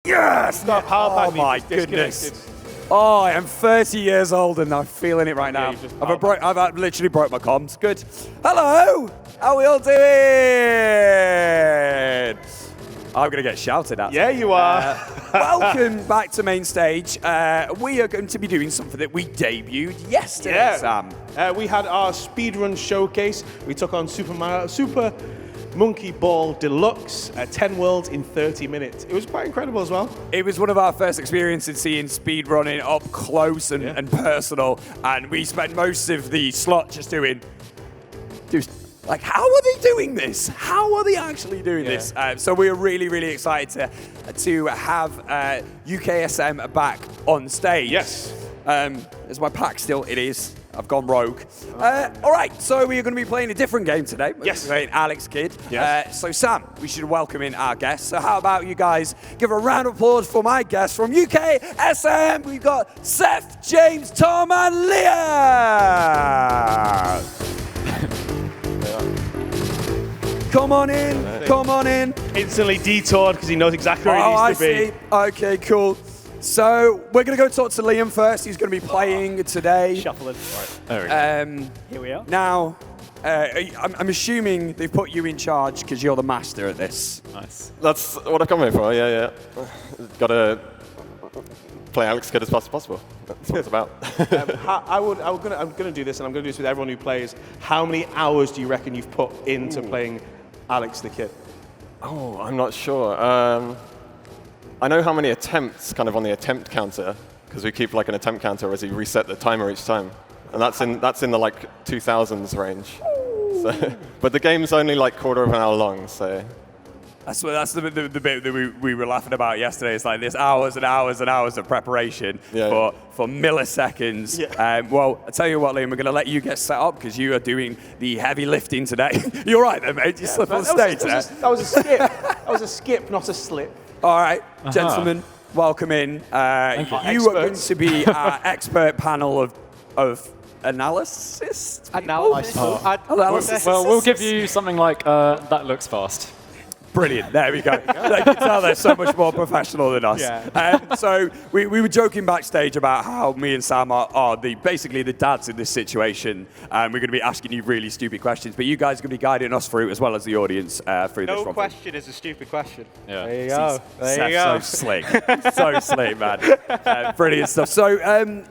Yes! That power pad Oh my needs goodness. disconnected. Oh, I am 30 years old and I'm feeling it right now. you just I've literally broke my comms. Good. Hello! How we all doing? I'm going to get shouted at. Yeah, you are. Welcome back to main stage. We are going to be doing something that we debuted yesterday, Sam. We had our speedrun showcase. We took on Super Monkey Ball Deluxe, 10 worlds in 30 minutes. It was quite incredible as well. It was one of our first experiences seeing speedrunning up close and personal, and we spent most of the slot just doing, like, how are they doing this? How are they actually doing this? So we are really, really excited to have UKSM back on stage. Yes. Is my pack still? It is. I've gone rogue. All right, so we are going to be playing a different game today. Yes. We're playing Alex Kidd. Yes. So Sam, we should welcome in our guests. So how about you guys give a round of applause for my guests from UKSM. We've got Seth, James, Tom, and Leah. Come on in, come on in. Instantly detoured because he knows exactly where he needs to be. See. Okay, cool. So we're going to go talk to Liam first. He's going to be playing today. Shuffling. Right. There we go. Here we are. Now, I'm assuming they've put you in charge because you're the master at this. Nice. That's what I've come here for, yeah. Got to play Alex Kidd as fast as possible. That's what it's about. I'm going to do this, and I'm going to do this with everyone who plays. How many hours do you reckon you've put into playing Alex the Kid? Oh, I'm not sure. I know how many attempts, kind of on the attempt counter, because we keep like an attempt counter as you reset the timer each time, and that's in the like 2000s range. So, but the game's only like quarter of an hour long, so. That's the bit that we were laughing about yesterday. It's like there's hours and hours and hours of preparation for milliseconds. Yeah. Well, I tell you what, Liam, we're going to let you get set up because you are doing the heavy lifting today. You're right there, mate. You slipped on stage there. That was a skip. That was a skip, not a slip. All right, gentlemen, welcome in. You are going to be our expert panel of analysis. Analysis. Analysis. Well, we'll give you something like that looks fast. Brilliant. There we go. You can tell they're so much more professional than us. Yeah. So we were joking backstage about how me and Sam are basically the dads in this situation. We're going to be asking you really stupid questions, but you guys are going to be guiding us through as well as the audience through this. No question is a stupid question. Yeah. There you go. There you So go. slick. So slick, man. Brilliant stuff. So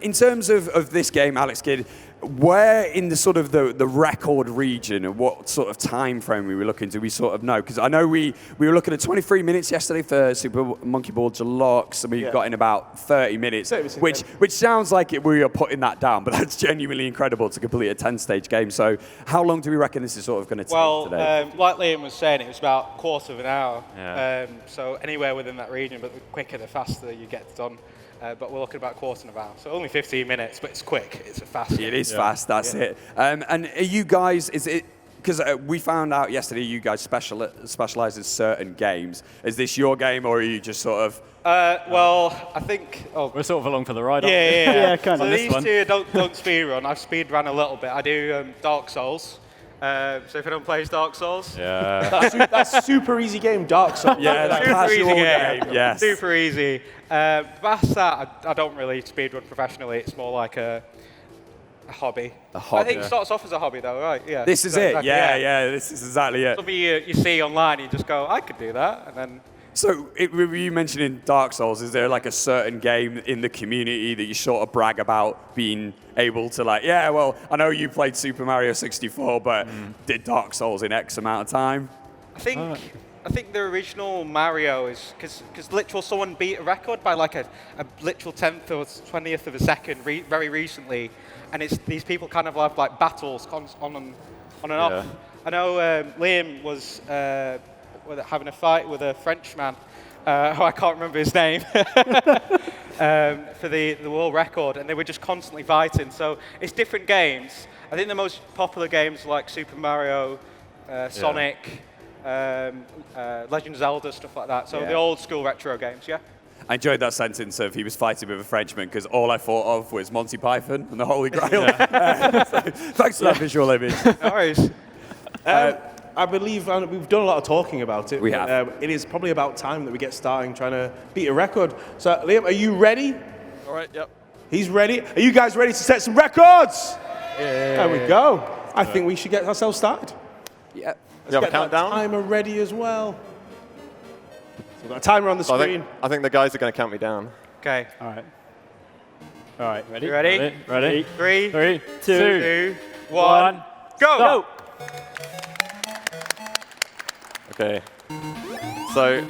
in terms of this game, Alex Kidd, where in the sort of the record region and what sort of time frame we were looking to, we sort of know? Because I know we were looking at 23 minutes yesterday for Super Monkey Ball Deluxe, and we got in about 30 minutes, which sounds like we are putting that down, but that's genuinely incredible to complete a 10-stage game. So how long do we reckon this is sort of going to take today? Like Liam was saying, it was about a quarter of an hour. Yeah. So anywhere within that region, but the quicker, the faster you get done. But we're looking about a quarter of an hour. So only 15 minutes, but it's quick. It's a fast game. It is fast, that's it. And are you guys, is it, because we found out yesterday you guys specialize in certain games. Is this your game, or are you just sort of... Well, I think... We're sort of along for the ride, aren't we? Yeah, kind so of. these two don't speed run. I've speed run a little bit. I do Dark Souls. So if anyone plays Dark Souls... Yeah. That's super easy game, Dark Souls. Yeah, that super easy casual game. Yes. Super easy. Past that, I don't really speedrun professionally. It's more like a hobby. A hobby. I think it starts off as a hobby, though, right? Yeah. This is it. Exactly, Yeah. This is exactly it. Something you see online, you just go, I could do that, and then... So, you mentioning Dark Souls, is there like a certain game in the community that you sort of brag about being able to like, yeah, well, I know you played Super Mario 64, but did Dark Souls in X amount of time? I think the original Mario is, because literal someone beat a record by like a literal 10th or 20th of a second very recently, and it's these people kind of have like battles on and off. I know Liam was having a fight with a Frenchman, who I can't remember his name, for the world record, and they were just constantly fighting. So it's different games. I think the most popular games are like Super Mario, Sonic, Legend of Zelda, stuff like that. So the old school retro games, yeah. I enjoyed that sentence of he was fighting with a Frenchman because all I thought of was Monty Python and the Holy Grail. So, thanks for that visual image. No worries. I believe we've done a lot of talking about it. We have. It is probably about time that we get starting trying to beat a record. So, Liam, are you ready? All right, yep. He's ready. Are you guys ready to set some records? There we go. I think we should get ourselves started. Yeah. You have a Get that countdown? timer ready as well. So we've got a timer on the So screen. I think the guys are going to count me down. Okay. All right, ready? You ready? Ready? 3, 3, 2, 1, go! Okay. So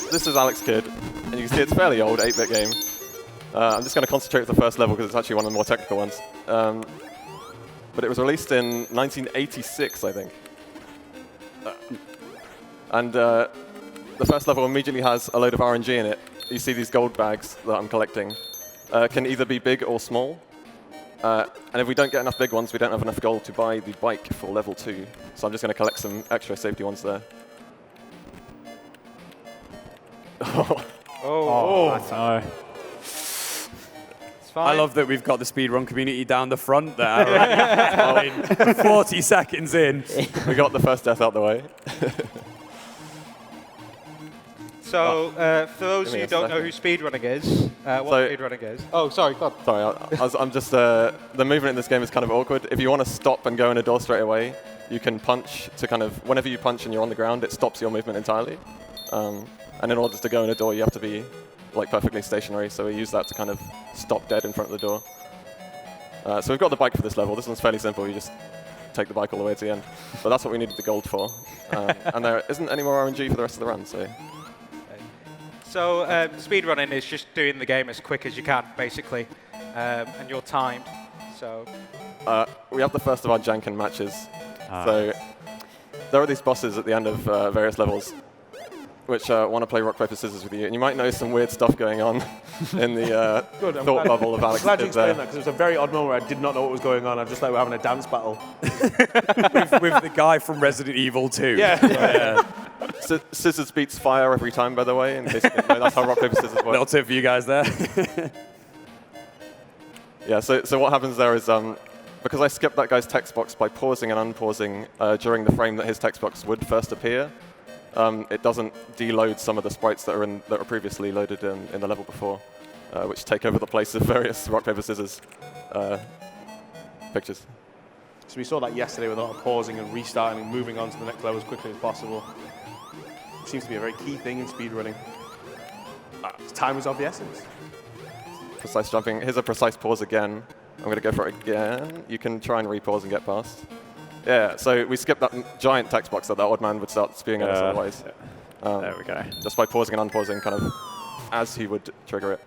this is Alex Kidd, and you can see it's a fairly old 8-bit game. I'm just going to concentrate with the first level because it's actually one of the more technical ones. But it was released in 1986, I think. And the first level immediately has a load of RNG in it. You see these gold bags that I'm collecting. Can either be big or small. And if we don't get enough big ones, we don't have enough gold to buy the bike for level 2. So I'm just going to collect some extra safety ones there. No. It's fine. I love that we've got the speedrun community down the front there. 40 seconds in. We got the first death out the way. So, for those Give me who a don't know who speedrunning is, what So- speedrunning is? Oh, sorry, go on. Sorry, I'm just, the movement in this game is kind of awkward. If you want to stop and go in a door straight away, you can punch to kind of, whenever you punch and you're on the ground, it stops your movement entirely. And in order to go in a door, you have to be like perfectly stationary, so we use that to kind of stop dead in front of the door. So we've got the bike for this level. This one's fairly simple. You just take the bike all the way to the end. But that's what we needed the gold for. And there isn't any more RNG for the rest of the run, so... So, speedrunning is just doing the game as quick as you can, basically, and you're timed. So, we have the first of our Janken matches. So there are these bosses at the end of various levels which want to play rock, paper, scissors with you. And you might notice some weird stuff going on in the thought bubble of Alex. I'm glad you explained that because it was a very odd moment where I did not know what was going on. I just like we're having a dance battle. with the guy from Resident Evil 2. Yeah. Scissors beats fire every time, by the way. In case you didn't know, that's how rock, paper, scissors work. Little tip for you guys there. Yeah, so what happens there is, because I skipped that guy's text box by pausing and unpausing during the frame that his text box would first appear, it doesn't deload some of the sprites that are previously loaded in the level before, which take over the place of various rock, paper, scissors pictures. So we saw that yesterday with a lot of pausing and restarting and moving on to the next level as quickly as possible. It seems to be a very key thing in speedrunning. Time is of the essence. Precise jumping. Here's a precise pause again. I'm going to go for it again. You can try and repause and get past. Yeah, so we skipped that giant text box that odd man would start spewing at us otherwise. There we go. Just by pausing and unpausing kind of as he would trigger it.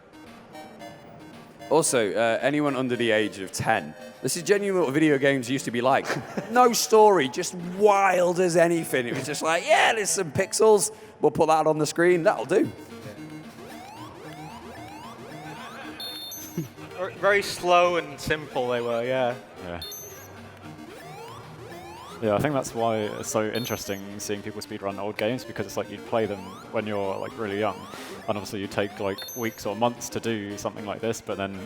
Also, anyone under the age of 10, this is genuinely what video games used to be like. No story, just wild as anything. It was just like, yeah, there's some pixels. We'll put that on the screen. That'll do. very slow and simple they were, yeah. Yeah. Yeah, I think that's why it's so interesting seeing people speedrun old games, because it's like you'd play them when you're like really young, and obviously you take like weeks or months to do something like this, but then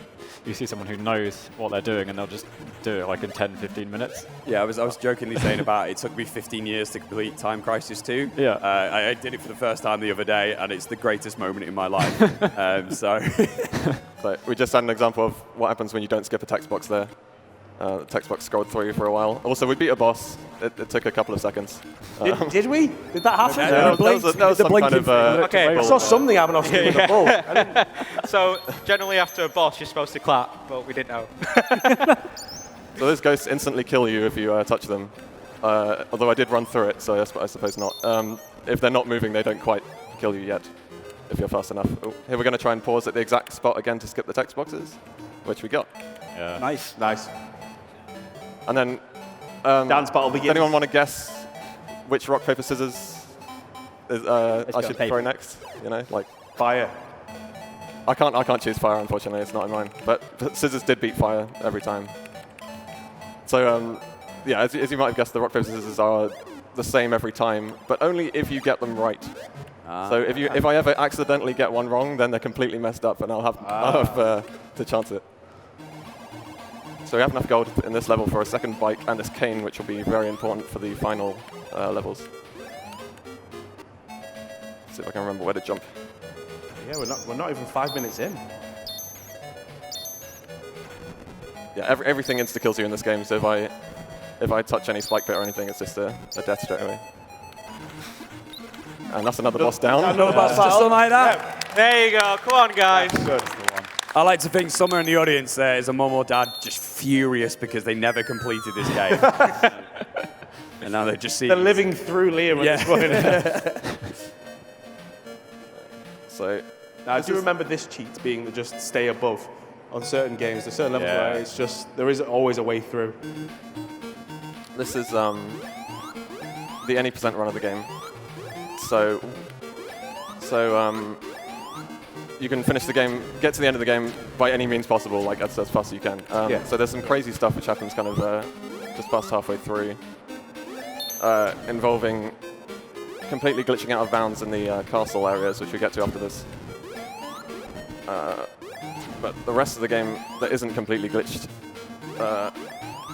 you see someone who knows what they're doing and they'll just do it like in 10, 15 minutes. Yeah, I was jokingly saying about it took me 15 years to complete Time Crisis 2. Yeah. I did it for the first time the other day, and it's the greatest moment in my life. So we just had an example of what happens when you don't skip a text box there. The text box scrolled through for a while. Also, we beat a boss. It took a couple of seconds. Did we? Did that happen? Yeah, that was some kind of... Okay. I saw something happen off screen with the ball. So generally after a boss, you're supposed to clap, but we didn't know. So those ghosts instantly kill you if you touch them. Although I did run through it, so I suppose not. If they're not moving, they don't quite kill you yet, if you're fast enough. Oh, here we're going to try and pause at the exact spot again to skip the text boxes, which we got. Yeah. Nice. Nice. And then... Dance battle begins. Does anyone want to guess which rock, paper, scissors I should throw next? You know, like... Fire. I can't choose fire, unfortunately. It's not in mine. But scissors did beat fire every time. So, yeah, as you might have guessed, the rock, paper, scissors are the same every time, but only if you get them right. So if I ever accidentally get one wrong, then they're completely messed up, and I'll have to chance it. So we have enough gold in this level for a second bike and this cane, which will be very important for the final levels. See if I can remember where to jump. Yeah, we're not even 5 minutes in. Yeah, everything insta-kills you in this game, so if I touch any spike pit or anything, it's just a death straight away. And that's another boss down. Another boss, just something like that. There you go. Come on, guys. Good. I like to think somewhere in the audience there is a mum or dad just furious because they never completed this game. And now they just see. They're living through Liam at this point. So Now, I do remember this cheat being the just stay above on certain games. There's certain levels where it's just, there is always a way through. this is the any percent run of the game. So you can finish the game, get to the end of the game by any means possible, like as fast as you can. So there's some crazy stuff which happens kind of just past halfway through, involving completely glitching out of bounds in the castle areas, which we get to after this. But the rest of the game that isn't completely glitched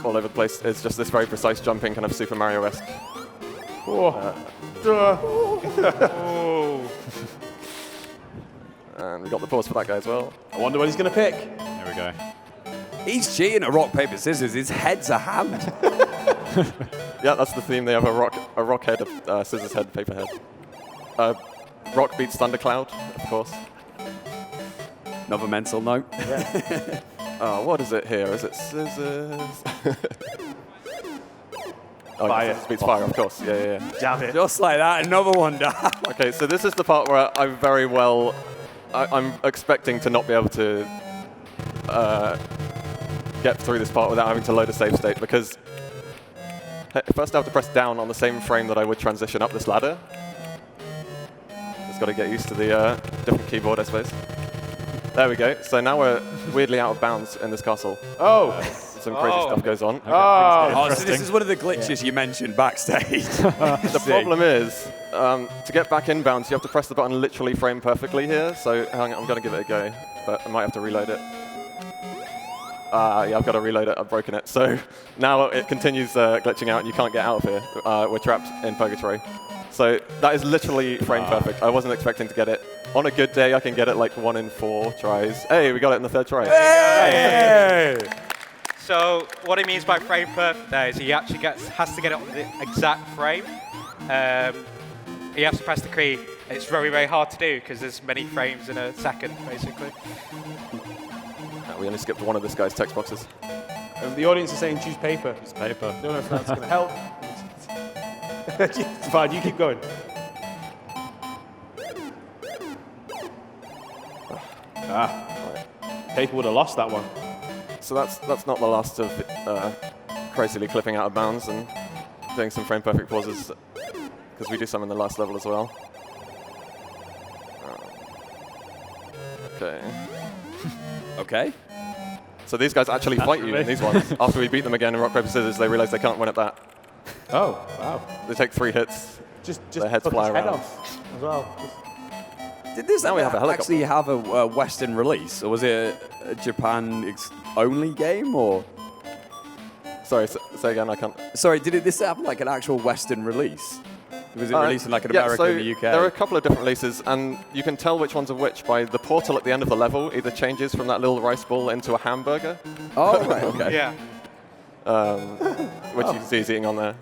all over the place is just this very precise jumping, kind of Super Mario-esque. And we got the pause for that guy as well. I wonder what he's going to pick. There we go. He's cheating at rock, paper, scissors. His head's a hand. Yeah, that's the theme. They have a rock head, scissors head, paper head. Rock beats Thundercloud, of course. Another mental note. What is it here? Is it scissors? Fire. Scissors beats fire, of course. Yeah. Damn it. Just like that, another one down. Okay, so this is the part where I'm expecting to not be able to get through this part without having to load a save state, because first I have to press down on the same frame that I would transition up this ladder. Just got to get used to the different keyboard, I suppose. There we go. So now we're weirdly out of bounds in this castle. Oh. Some crazy stuff goes on. Oh, so this is one of the glitches you mentioned backstage. The problem is, to get back in bounds, you have to press the button literally frame perfectly here. So hang on, I'm going to give it a go, but I might have to reload it. Yeah, I've got to reload it. I've broken it. So now it continues glitching out, and you can't get out of here. We're trapped in purgatory. So that is literally frame perfect. I wasn't expecting to get it. On a good day, I can get it like 1 in 4 tries. Hey, we got it in the 3rd try. Hey! So what he means by frame perfect there is he actually has to get it on the exact frame. He has to press the key. It's very, very hard to do because there's many frames in a second, basically. We only skipped one of this guy's text boxes. The audience is saying choose paper. It's paper. I don't know if that's going to help. It's fine, you keep going. Paper would have lost that one. So that's not the last of crazily clipping out of bounds and doing some frame perfect pauses, because we do some in the last level as well. Okay. Okay. So these guys actually fight you in these ones. After we beat them again in rock, paper, scissors, they realize they can't win at that. Oh, wow. They take 3 hits. Just their heads took fly his head around. off as well. Did this Now we have a helicopter. actually have a Western release, or was it a Japan-only game, or? Sorry, say again, I can't. Sorry, did this have like an actual Western release? Was it released in like an America so and the UK? There are a couple of different releases, and you can tell which ones are which by the portal at the end of the level either changes from that little rice ball into a hamburger, Oh, right, okay. Yeah. which you can see he's eating on there.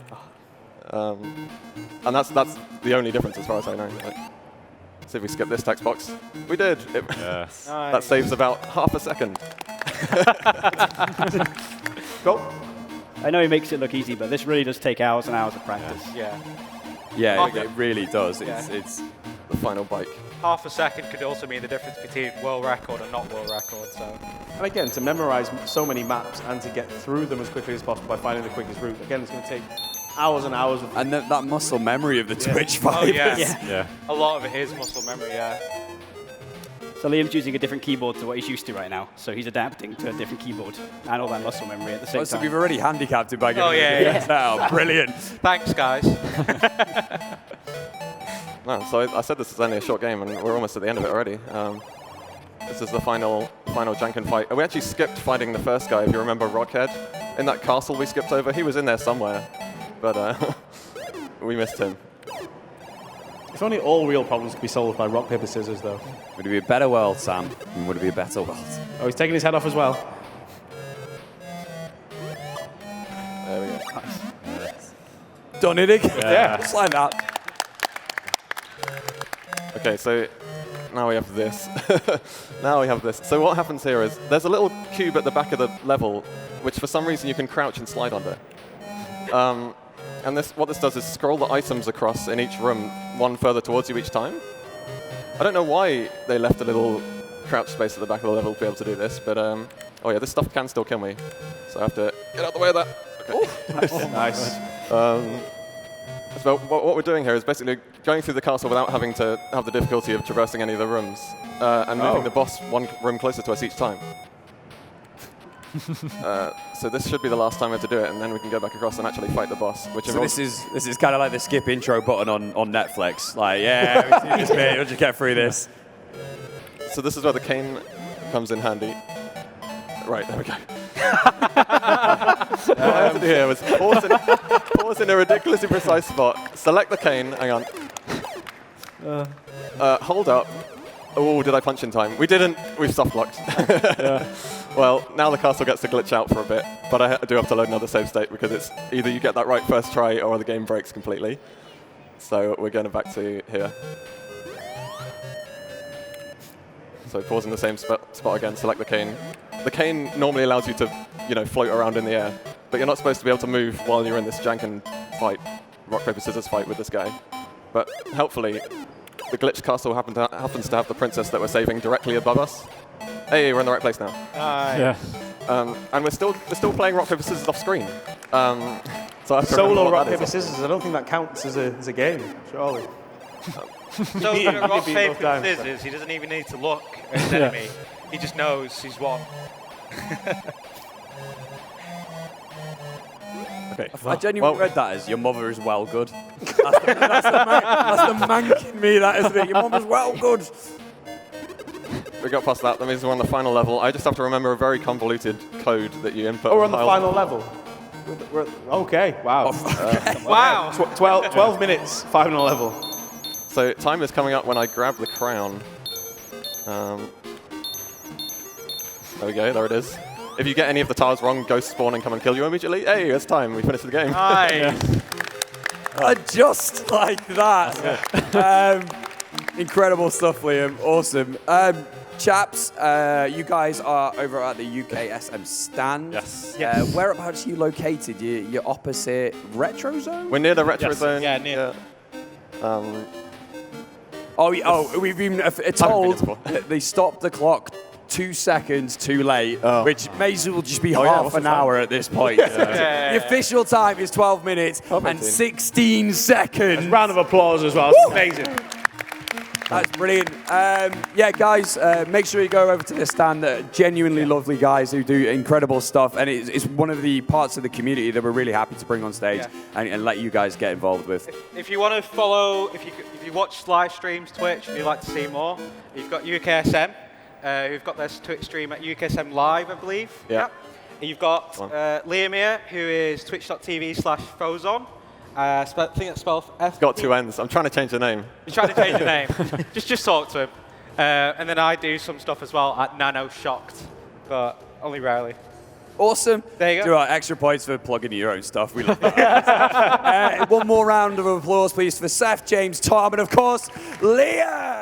And that's the only difference as far as I know. Like, see if we skip this text box. We did. Yes. That saves about half a second. Go. I know he makes it look easy, but this really does take hours and hours of practice. Yeah. Yeah, it really does. It's The final bike. Half a second could also mean the difference between world record and not world record. So. And again, to memorize so many maps and to get through them as quickly as possible by finding the quickest route, again, it's going to take hours and hours of... and that muscle memory of the Twitch Oh, fibers. yeah. Yeah. A lot of it is muscle memory, yeah. So Liam's using a different keyboard to what he's used to right now. So he's adapting to a different keyboard and all that muscle memory at the same So time. we've already handicapped it by giving yeah. out. Brilliant. Thanks, guys. No, so I said this is only a short game, and we're almost at the end of it already. This is the final final Janken fight. We actually skipped fighting the first guy, if you remember Rockhead. In that castle we skipped over, he was in there somewhere, but we missed him. If only all real problems could be solved by rock, paper, scissors, though. Would it be a better world, Sam? Would it be a better world? Oh, he's taking his head off as well. There we go. Done it again. Yeah. Just like that. Okay, so now we have this. Now we have this. So what happens here is there's a little cube at the back of the level, which for some reason you can crouch and slide under. And what this does is scroll the items across in each room, one further towards you each time. I don't know why they left a little crouch space at the back of the level to be able to do this, but oh yeah, this stuff can still kill me. So I have to get out of the way of that. Okay. Nice. So what we're doing here is basically going through the castle without having to have the difficulty of traversing any of the rooms, and moving the boss one room closer to us each time. So this should be the last time we have to do it, and then we can go back across and actually fight the boss. Which So this is kind of like the skip intro button on Netflix. Like, yeah, we've seen this bit, we'll just get through this. So this is where the cane comes in handy. Right, there we go. What I have to do here was pause in a ridiculously precise spot, select the cane, hang on. Hold up. Oh, did I punch in time? We didn't, we've soft locked. Well, now the castle gets to glitch out for a bit, but I do have to load another save state because it's either you get that right first try or the game breaks completely. So we're going back to here. So pause in the same spot again, select the cane. The cane normally allows you to, float around in the air, but you're not supposed to be able to move while you're in this Janken fight, rock, paper, scissors fight with this guy. But helpfully, the glitched castle happens to have the princess that we're saving directly above us. Hey, we're in the right place now. Yeah. And we're still playing rock, paper, scissors off screen. So I have to Solo remember what rock, that is. paper, scissors. I don't think that counts as a game, surely. So beat him, in rock, you beat him both paper, times. scissors, he doesn't even need to look at his enemy. He just knows he's won. Okay. I genuinely read that as your mother is well good. That's the mank in me, that isn't it? Your mother's well good. We got past that. That means we're on the final level. I just have to remember a very convoluted code that you input. Oh, we're on the final level. Okay, wow. Wow. 12 minutes, final level. So time is coming up when I grab the crown. There we go, there it is. If you get any of the tiles wrong, ghosts spawn and come and kill you immediately. Hey, it's time, we finished the game. Nice. Just like that. Incredible stuff, Liam. Awesome. Chaps, you guys are over at the UKSM stand. Yes. Whereabouts are you located? You're opposite Retro Zone? We're near the retro Yes. zone. Yeah, near. We've been told invincible. that they stopped the clock 2 seconds too late, which may as well just be yeah, half what's an the time? hour at this point. The official time is 12 minutes and 16 seconds. Round of applause as well. It's amazing. That's brilliant. Yeah, guys, make sure you go over to the stand. Genuinely lovely guys who do incredible stuff, and it's one of the parts of the community that we're really happy to bring on stage and let you guys get involved with. If you want to follow, if you watch live streams, Twitch, and you'd like to see more, you've got UKSM, who've got their Twitch stream at UKSM Live, I believe. Yeah. And you've got Liam here, who is twitch.tv/Phozonn. I think it's spelled F. Got two N's. I'm trying to change the name. You're trying to change your name. just talk to him. And then I do some stuff as well at Nano Shocked, but only rarely. Awesome. There you go. Do extra points for plugging your own stuff. We love that. One more round of applause, please, for Seth, James, Tom, and of course, Liam.